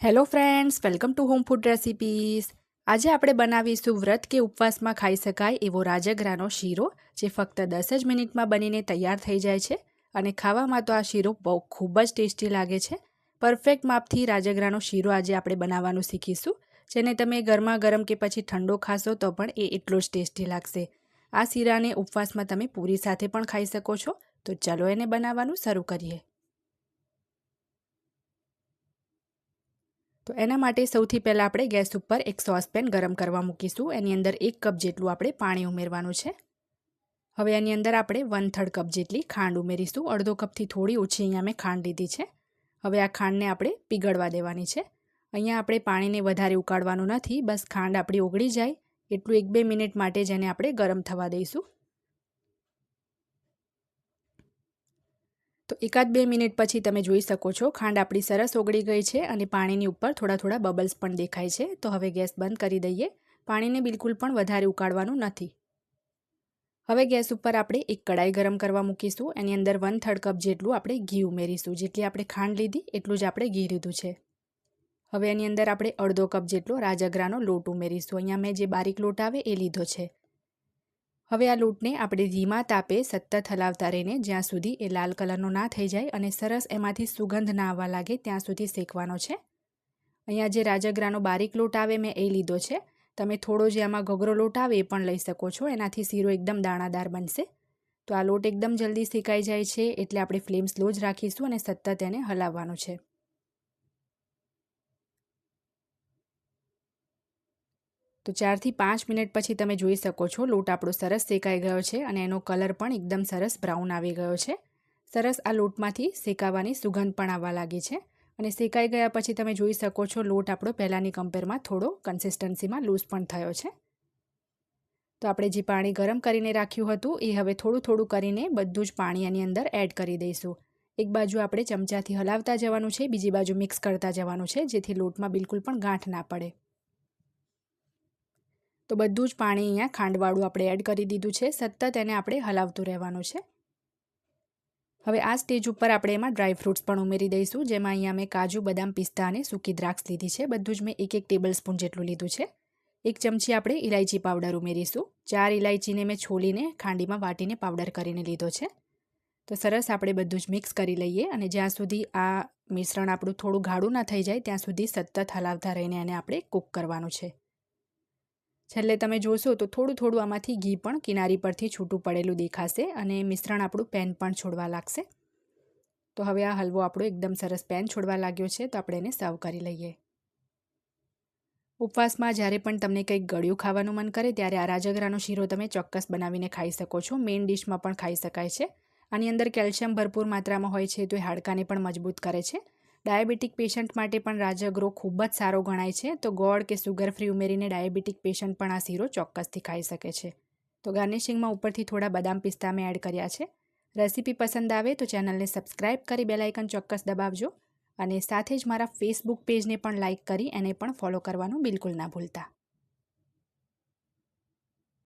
Hello friends, welcome to home food recipes. આજે આપણે બનાવીશું વ્રત કે ઉપવાસમાં ખાઈ શકાય એવો રાજગરાનો શીરો, જે ફક્ત 10 જ મિનિટમાં બનીને તૈયાર થઈ જાય છે અને ખાવામાં તો આ શીરો ખૂબ જ ટેસ્ટી લાગે છે। પરફેક્ટ માપથી રાજગરાનો શીરો આજે આપણે બનાવવાનું શીખીશું, જેને તમે ગરમા ગરમ કે પછી ઠંડો ખાશો તો પણ એ એટલો જ ટેસ્ટી લાગશે। આ શીરાને ઉપવાસમાં તમે પૂરી સાથે પણ ખાઈ શકો છો। તો ચાલો એને બનાવવાનું શરૂ કરીએ। તો એના માટે સૌથી પહેલાં આપણે ગેસ ઉપર એક સોસપેન ગરમ કરવા મૂકીશું। એની અંદર 1 કપ જેટલું આપણે પાણી ઉમેરવાનું છે। હવે એની અંદર આપણે 1/3 કપ જેટલી ખાંડ ઉમેરીશું। અડધો કપથી થોડી ઓછી અહીંયા મેં ખાંડ લીધી છે। હવે આ ખાંડને આપણે પીગળવા દેવાની છે। અહીંયા આપણે પાણીને વધારે ઉકાળવાનું નથી, બસ ખાંડ આપણી ઓગળી જાય એટલું 1-2 મિનિટ માટે જ એને આપણે ગરમ થવા દઈશું। તો 1-2 મિનિટ પછી તમે જોઈ શકો છો ખાંડ આપણી સરસ ઓગળી ગઈ છે અને પાણીની ઉપર થોડા થોડા બબલ્સ પણ દેખાય છે। તો હવે ગેસ બંધ કરી દઈએ। પાણીને બિલકુલ પણ વધારે ઉકાળવાનું નથી। હવે ગેસ ઉપર આપણે એક કડાઈ ગરમ કરવા મૂકીશું। એની અંદર 1/3 કપ જેટલું આપણે ઘી ઉમેરીશું। જેટલી આપણે ખાંડ લીધી એટલું જ આપણે ઘી લીધું છે। હવે એની અંદર આપણે અડધો કપ જેટલો રાજગરાનો લોટ ઉમેરીશું। અહીંયા મેં જે બારીક લોટ આવે એ લીધો છે। હવે આ લોટને આપણે ધીમા તાપે સતત હલાવતા રહીને જ્યાં સુધી એ લાલ કલરનો ના થઈ જાય અને સરસ એમાંથી સુગંધ ના આવવા લાગે ત્યાં સુધી શેકવાનો છે। અહીંયા જે રાજગરાનો બારીક લોટ આવે મેં એ લીધો છે। તમે થોડો જે આમાં ઘઘરો લોટ આવે એ પણ લઈ શકો છો, એનાથી શીરો એકદમ દાણાદાર બનશે। તો આ લોટ એકદમ જલ્દી શેકાઈ જાય છે, એટલે આપણે ફ્લેમ સ્લો જ રાખીશું અને સતત એને હલાવવાનું છે। તો 4 થી 5 મિનિટ પછી તમે જોઈ શકો છો લોટ આપણો સરસ શેકાઈ ગયો છે અને એનો કલર પણ એકદમ સરસ બ્રાઉન આવી ગયો છે। સરસ આ લોટમાંથી શેકાવાની સુગંધ પણ આવવા લાગી છે અને શેકાઈ ગયા પછી તમે જોઈ શકો છો લોટ આપણો પહેલાંની કમ્પેરમાં થોડો કન્સિસ્ટન્સીમાં લૂઝ પણ થયો છે। તો આપણે જે પાણી ગરમ કરીને રાખ્યું હતું એ હવે થોડું થોડું કરીને બધું જ પાણી એની અંદર એડ કરી દઈશું। એક બાજુ આપણે ચમચાથી હલાવતા જવાનું છે, બીજી બાજુ મિક્સ કરતા જવાનું છે, જેથી લોટમાં બિલકુલ પણ ગાંઠ ના પડે। તો બધું જ પાણી અહીંયા ખાંડવાળું આપણે એડ કરી દીધું છે। સતત એને આપણે હલાવતું રહેવાનું છે। હવે આ સ્ટેજ ઉપર આપણે એમાં ડ્રાય ફ્રૂટ્સ પણ ઉમેરી દઈશું, જેમાં અહીંયા મેં કાજુ, બદામ, પિસ્તા અને સૂકી દ્રાક્ષ લીધી છે। બધું જ મેં 1 ટેબલ સ્પૂન જેટલું લીધું છે। 1 ચમચી આપણે ઇલાયચી પાવડર ઉમેરીશું। 4 ઇલાયચીને મેં છોલીને ખાંડીમાં વાટીને પાવડર કરીને લીધો છે। તો સરસ આપણે બધું જ મિક્સ કરી લઈએ અને જ્યાં સુધી આ મિશ્રણ આપણું થોડું ગાઢું ના થઈ જાય ત્યાં સુધી સતત હલાવતા રહીને એને આપણે કૂક કરવાનું છે। છેલ્લે તમે જોશો તો થોડું થોડું આમાંથી ઘી પણ કિનારી પરથી છૂટું પડેલું દેખાશે અને મિશ્રણ આપણું પેન પણ છોડવા લાગશે। તો હવે આ હલવો આપણો એકદમ સરસ પેન છોડવા લાગ્યો છે, તો આપણે એને સર્વ કરી લઈએ। ઉપવાસમાં જ્યારે પણ તમને કંઈક ગળ્યું ખાવાનું મન કરે ત્યારે આ રાજગરાનો શીરો તમે ચોક્કસ બનાવીને ખાઈ શકો છો। મેઇન ડિશમાં પણ ખાઈ શકાય છે। આની અંદર કેલ્શિયમ ભરપૂર માત્રામાં હોય છે, તો એ હાડકાને પણ મજબૂત કરે છે। ડાયાબિટીક પેશન્ટ માટે પણ રાજગરો ખૂબ જ સારો ગણાય છે। તો ગોળ કે સુગર ફ્રી ઉમેરીને ડાયાબિટીક પેશન્ટ પણ આ શીરો ચોક્કસથી ખાઈ શકે છે। તો ગાર્નિશિંગમાં ઉપરથી થોડા બદામ પિસ્તા મેં એડ કર્યા છે। રેસીપી પસંદ આવે તો ચેનલને સબસ્ક્રાઇબ કરી બેલ આઇકન ચોક્કસ દબાવજો અને સાથે જ મારા ફેસબુક પેજને પણ લાઇક કરી એને પણ ફોલો કરવાનું બિલકુલ ના ભૂલતા।